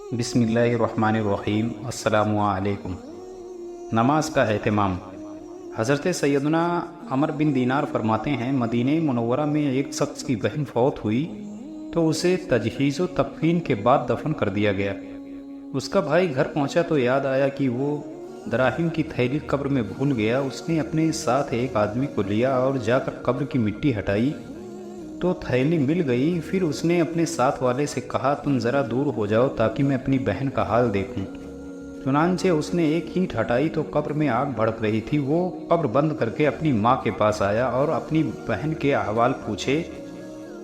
بسم اللہ الرحمن الرحیم۔ السلام علیکم۔ نماز کا اہتمام۔ حضرت سیدنا عمر بن دینار فرماتے ہیں، مدینہ منورہ میں ایک شخص کی بہن فوت ہوئی تو اسے تجہیز و تکفین کے بعد دفن کر دیا گیا۔ اس کا بھائی گھر پہنچا تو یاد آیا کہ وہ دراہم کی تھیلی قبر میں بھول گیا۔ اس نے اپنے ساتھ ایک آدمی کو لیا اور جا کر قبر کی مٹی ہٹائی تو تھیلی مل گئی۔ پھر اس نے اپنے ساتھ والے سے کہا، تم ذرا دور ہو جاؤ تاکہ میں اپنی بہن کا حال دیکھوں۔ چنانچہ اس نے ایک اینٹ ہٹائی تو قبر میں آگ بھڑک رہی تھی۔ وہ قبر بند کر کے اپنی ماں کے پاس آیا اور اپنی بہن کے احوال پوچھے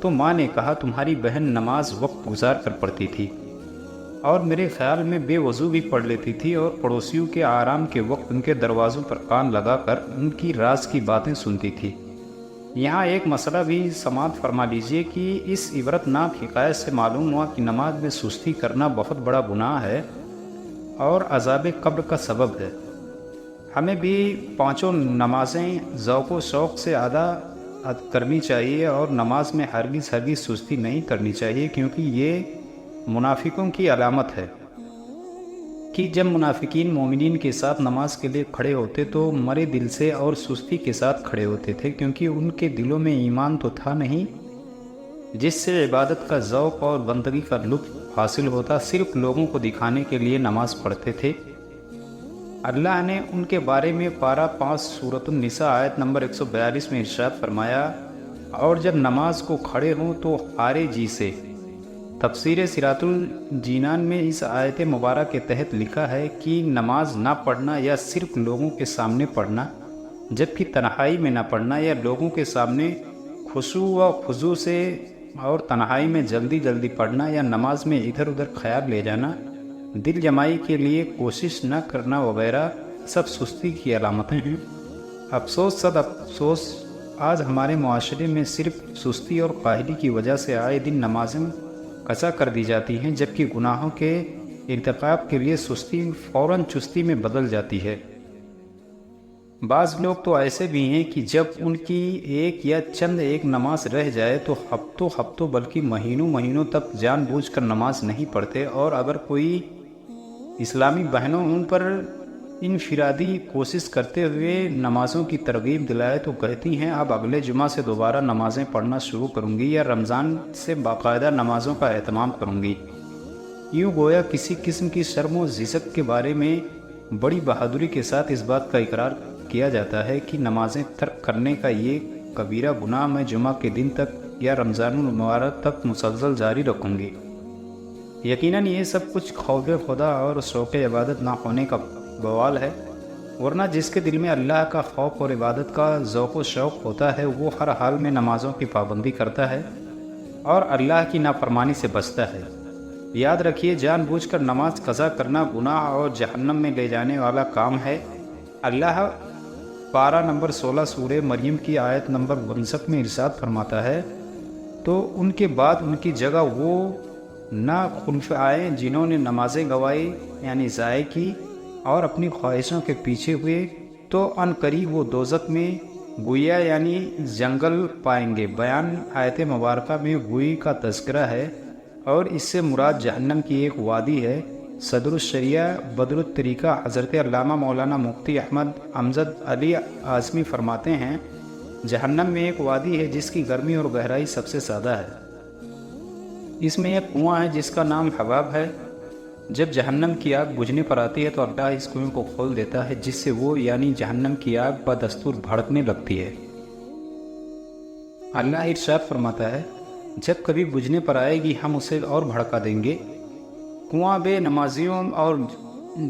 تو ماں نے کہا، تمہاری بہن نماز وقت گزار کر پڑھتی تھی اور میرے خیال میں بے وضو بھی پڑھ لیتی تھی، اور پڑوسیوں کے آرام کے وقت ان کے دروازوں پر کان لگا کر ان کی راز کی باتیں سنتی تھی۔ یہاں ایک مسئلہ بھی سماعت فرما لیجئے کہ اس عبرت ناک حکایت سے معلوم ہوا کہ نماز میں سستی کرنا بہت بڑا گناہ ہے اور عذاب قبر کا سبب ہے۔ ہمیں بھی پانچوں نمازیں ذوق و شوق سے ادا کرنی چاہیے اور نماز میں ہرگز سستی نہیں کرنی چاہیے، کیونکہ یہ منافقوں کی علامت ہے کہ جب منافقین مومنین کے ساتھ نماز کے لیے کھڑے ہوتے تو مرے دل سے اور سستی کے ساتھ کھڑے ہوتے تھے، کیونکہ ان کے دلوں میں ایمان تو تھا نہیں جس سے عبادت کا ذوق اور بندگی کا لطف حاصل ہوتا، صرف لوگوں کو دکھانے کے لیے نماز پڑھتے تھے۔ اللہ نے ان کے بارے میں پارہ 5 سورۃ النساء آیت نمبر 142 میں ارشاد فرمایا، اور جب نماز کو کھڑے ہوں تو ہارے جی سے۔ تفسیر صراط الجنان میں اس آیت مبارک کے تحت لکھا ہے کہ نماز نہ پڑھنا یا صرف لوگوں کے سامنے پڑھنا، جبکہ تنہائی میں نہ پڑھنا، یا لوگوں کے سامنے خشوع و خضوع سے اور تنہائی میں جلدی پڑھنا، یا نماز میں ادھر ادھر خیال لے جانا، دل جمائی کے لیے کوشش نہ کرنا وغیرہ سب سستی کی علامتیں ہیں۔ افسوس صد افسوس، آج ہمارے معاشرے میں صرف سستی اور کاہلی کی وجہ سے آئے دن نمازیں قضا کر دی جاتی ہیں، جبکہ گناہوں کے ارتکاب کے لیے سستی فوراً چستی میں بدل جاتی ہے۔ بعض لوگ تو ایسے بھی ہیں کہ جب ان کی ایک یا چند ایک نماز رہ جائے تو ہفتوں بلکہ مہینوں تک جان بوجھ کر نماز نہیں پڑھتے، اور اگر کوئی اسلامی بہنوں ان پر انفرادی کوشش کرتے ہوئے نمازوں کی ترغیب دلائے تو کہتی ہیں، اب اگلے جمعہ سے دوبارہ نمازیں پڑھنا شروع کروں گی، یا رمضان سے باقاعدہ نمازوں کا اہتمام کروں گی۔ یوں گویا کسی قسم کی شرم و ذلت کے بارے میں بڑی بہادری کے ساتھ اس بات کا اقرار کیا جاتا ہے کہ نمازیں ترک کرنے کا یہ کبیرہ گناہ میں جمعہ کے دن تک یا رمضان المبارک تک مسلسل جاری رکھوں گی۔ یقیناً یہ سب کچھ خوف خدا اور شوق عبادت نہ ہونے کا بوال ہے، ورنہ جس کے دل میں اللہ کا خوف اور عبادت کا ذوق و شوق ہوتا ہے وہ ہر حال میں نمازوں کی پابندی کرتا ہے اور اللہ کی نافرمانی سے بچتا ہے۔ یاد رکھیے، جان بوجھ کر نماز قضا کرنا گناہ اور جہنم میں لے جانے والا کام ہے۔ اللہ پارہ نمبر 16 سورہ مریم کی آیت نمبر 59 میں ارشاد فرماتا ہے، تو ان کے بعد ان کی جگہ وہ نہ خلف آئے جنہوں نے نمازیں گوائی یعنی ضائع کی اور اپنی خواہشوں کے پیچھے ہوئے، تو ان قریب وہ دوزخ میں گویا یعنی جنگل پائیں گے۔ بیان آیت مبارکہ میں گوئی کا تذکرہ ہے اور اس سے مراد جہنم کی ایک وادی ہے۔ صدر الشریعہ بدر الطریقہ حضرت علامہ مولانا مفتی احمد امجد علی اعظمی فرماتے ہیں، جہنم میں ایک وادی ہے جس کی گرمی اور گہرائی سب سے زیادہ ہے۔ اس میں ایک کنواں ہے جس کا نام حباب ہے۔ جب جہنم کی آگ بجھنے پر آتی ہے تو اللہ اس کنویں کو کھول دیتا ہے، جس سے وہ یعنی جہنم کی آگ بدستور بھڑکنے لگتی ہے۔ اللہ ارشاد فرماتا ہے، جب کبھی بجھنے پر آئے گی ہم اسے اور بھڑکا دیں گے۔ کنواں بے نمازیوں اور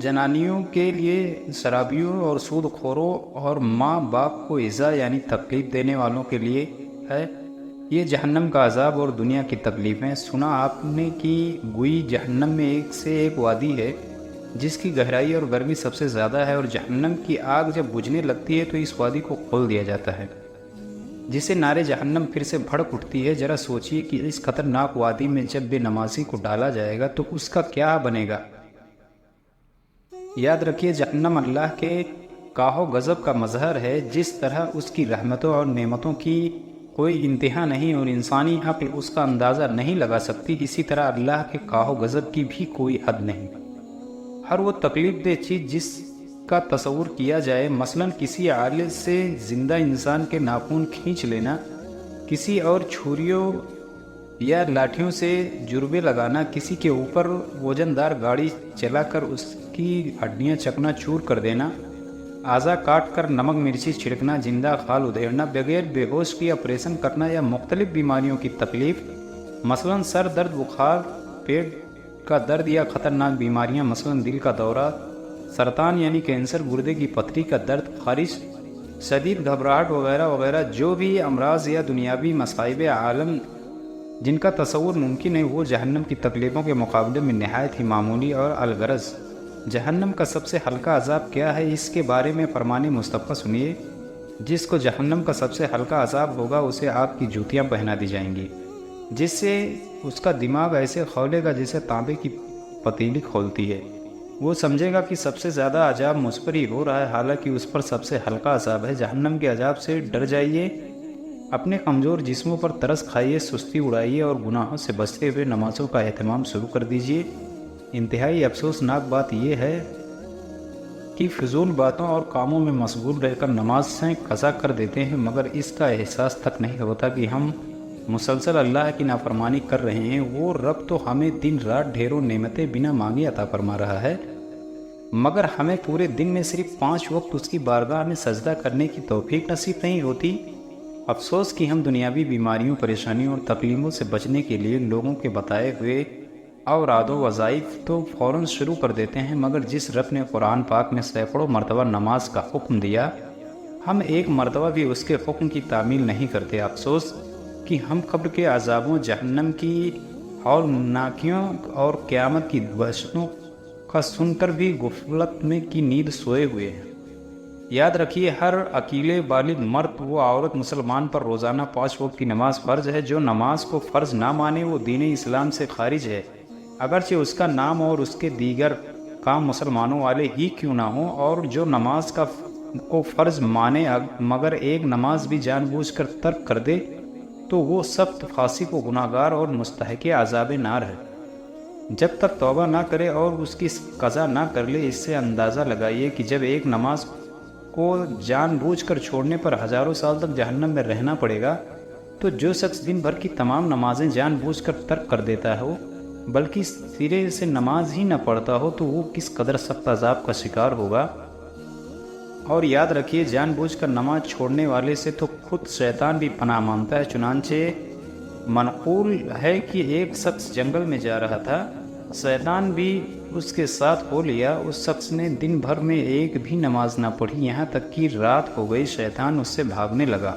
جنانیوں کے لیے، شرابیوں اور سود خوروں اور ماں باپ کو ایذا یعنی تکلیف دینے والوں کے لیے ہے۔ یہ جہنم کا عذاب اور دنیا کی تکلیفیں۔ سنا آپ نے کہ گوئی جہنم میں ایک سے ایک وادی ہے جس کی گہرائی اور گرمی سب سے زیادہ ہے، اور جہنم کی آگ جب بجھنے لگتی ہے تو اس وادی کو کھول دیا جاتا ہے، جسے نارے جہنم پھر سے بھڑک اٹھتی ہے۔ ذرا سوچئے کہ اس خطرناک وادی میں جب بے نمازی کو ڈالا جائے گا تو اس کا کیا بنے گا۔ یاد رکھیے، جہنم اللہ کے قہر و غضب کا مظہر ہے۔ جس طرح اس کی رحمتوں اور نعمتوں کی کوئی انتہا نہیں اور انسانی عقل اس کا اندازہ نہیں لگا سکتی، اسی طرح اللہ کے قہر و غضب کی بھی کوئی حد نہیں۔ ہر وہ تکلیف دہ چیز جس کا تصور کیا جائے، مثلا کسی آلے سے زندہ انسان کے ناخن کھینچ لینا، کسی اور چھریوں یا لاٹھیوں سے جربے لگانا، کسی کے اوپر وزن دار گاڑی چلا کر اس کی ہڈیاں چکنا چور کر دینا، اعضا کاٹ کر نمک مرچی چھڑکنا، زندہ خال ادھیڑنا، بغیر بے ہوش کی آپریشن کرنا یا مختلف بیماریوں کی تکلیف، مثلا سر درد، بخار، پیٹ کا درد یا خطرناک بیماریاں مثلا دل کا دورہ، سرطان یعنی کینسر، گردے کی پتھری کا درد، خارش، شدید گھبراہٹ وغیرہ وغیرہ، جو بھی امراض یا دنیاوی مصائب عالم جن کا تصور ممکن ہے، وہ جہنم کی تکلیفوں کے مقابلے میں نہایت ہی معمولی اور الغرض۔ جہنم کا سب سے ہلکا عذاب کیا ہے، اس کے بارے میں فرمان مصطفیٰ سنیے۔ جس کو جہنم کا سب سے ہلکا عذاب ہوگا اسے آگ کی جوتیاں پہنا دی جائیں گی، جس سے اس کا دماغ ایسے کھولے گا جیسے تانبے کی پتیلی کھولتی ہے۔ وہ سمجھے گا کہ سب سے زیادہ عذاب مجھ پر ہی ہو رہا ہے، حالانکہ اس پر سب سے ہلکا عذاب ہے۔ جہنم کے عذاب سے ڈر جائیے، اپنے کمزور جسموں پر ترس کھائیے، سستی اڑائیے اور گناہوں سے بچتے ہوئے نمازوں کا اہتمام شروع کر دیجیے۔ انتہائی افسوسناک بات یہ ہے کہ فضول باتوں اور کاموں میں مشغول رہ کر نماز سے قضا کر دیتے ہیں، مگر اس کا احساس تک نہیں ہوتا کہ ہم مسلسل اللہ کی نافرمانی کر رہے ہیں۔ وہ رب تو ہمیں دن رات ڈھیروں نعمتیں بنا مانگے عطا فرما رہا ہے، مگر ہمیں پورے دن میں صرف 5 وقت اس کی بارگاہ میں سجدہ کرنے کی توفیق نصیب نہیں ہوتی۔ افسوس کہ ہم دنیاوی بیماریوں، پریشانیوں اور تکلیفوں سے بچنے کے لیے لوگوں کے بتائے ہوئے اوراد و وظائف تو فوراً شروع کر دیتے ہیں، مگر جس رب نے قرآن پاک میں سینکڑوں مرتبہ نماز کا حکم دیا، ہم ایک مرتبہ بھی اس کے حکم کی تعمیل نہیں کرتے۔ افسوس کہ ہم قبر کے عذابوں، جہنم کی اور ناکیوں اور قیامت کی وحشتوں کا سن کر بھی غفلت میں کی نیند سوئے ہوئے ہیں۔ یاد رکھیے، ہر عقیل بالغ مرد و عورت مسلمان پر روزانہ 5 وقت کی نماز فرض ہے۔ جو نماز کو فرض نہ مانے وہ دین اسلام سے خارج ہے، اگرچہ اس کا نام اور اس کے دیگر کام مسلمانوں والے ہی کیوں نہ ہوں۔ اور جو نماز کو فرض مانے مگر ایک نماز بھی جان بوجھ کر ترک کر دے تو وہ سخت فاسق و گناہ گار اور مستحق عذاب نار ہے۔ جب تک توبہ نہ کرے اور اس کی قضا نہ کر لے، اس سے اندازہ لگائیے کہ جب ایک نماز کو جان بوجھ کر چھوڑنے پر ہزاروں سال تک جہنم میں رہنا پڑے گا، تو جو شخص دن بھر کی تمام نمازیں جان بوجھ کر ترک کر دیتا ہو بلکہ سرے سے نماز ہی نہ پڑھتا ہو تو وہ کس قدر سخت عذاب کا شکار ہوگا۔ اور یاد رکھیے، جان بوجھ کر نماز چھوڑنے والے سے تو خود شیطان بھی پناہ مانگتا ہے۔ چنانچہ منقول ہے کہ ایک شخص جنگل میں جا رہا تھا، شیطان بھی اس کے ساتھ ہو لیا۔ اس شخص نے دن بھر میں ایک بھی نماز نہ پڑھی، یہاں تک کہ رات ہو گئی۔ شیطان اس سے بھاگنے لگا۔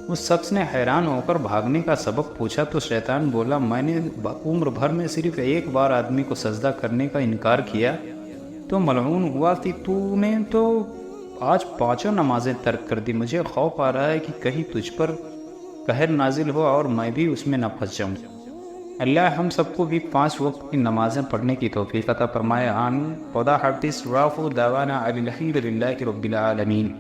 اس شخص نے حیران ہو کر بھاگنے کا سبب پوچھا تو شیطان بولا، میں نے عمر بھر میں صرف ایک بار آدمی کو سجدہ کرنے کا انکار کیا تو ملعون ہوا تھی، تو نے تو آج 5 نمازیں ترک کر دی۔ مجھے خوف آ رہا ہے کہ کہیں تجھ پر قہر نازل ہو اور میں بھی اس میں نہ پھنس جاؤں۔ اللہ ہم سب کو بھی 5 وقت کی نمازیں پڑھنے کی توفیق عطا فرمائے، آمین۔ خدا حافظ، وآخر دعوانا الحمد للہ رب العالمین۔